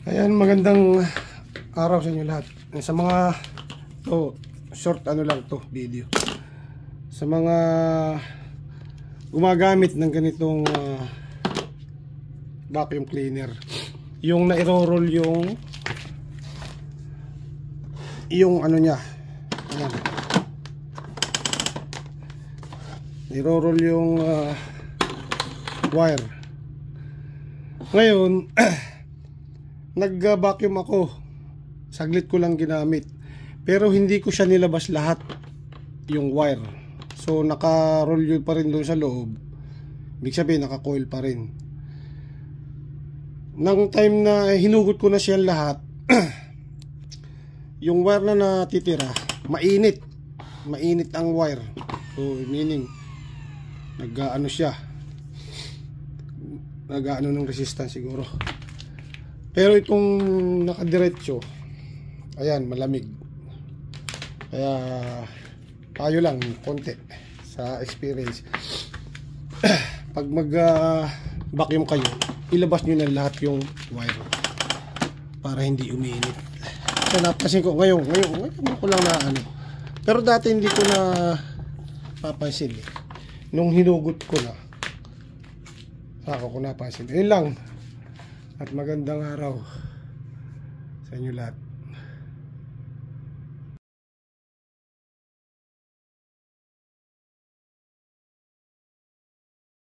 Ayan, magandang araw sa inyo lahat. Sa mga short lang to video. Sa mga gumagamit ng ganitong vacuum cleaner, yung nairo-roll yung ano niya. Ayan. Nairo-roll yung wire. Ngayon nag-vacuum ako, saglit ko lang ginamit, pero hindi ko siya nilabas lahat yung wire. So naka-roll yun pa rin doon sa loob. Ibig sabihin naka-coil pa rin. Nang time na hinugot ko na siya lahat, yung wire na natitira, mainit ang wire. So meaning nag-ano siya, nag-ano ng resistance siguro. Pero itong nakadiretso, ayan, malamig. Kaya tayo lang konti sa experience. Pag mag-vacuum kayo, ilabas nyo na lahat yung wire para hindi umiinit. Kaya napansin ko ngayon ko lang na ano. Pero dati hindi ko na papansin. Nung hinugot ko na, saka ko napansin. Ayun lang. At magandang araw sa inyo lahat.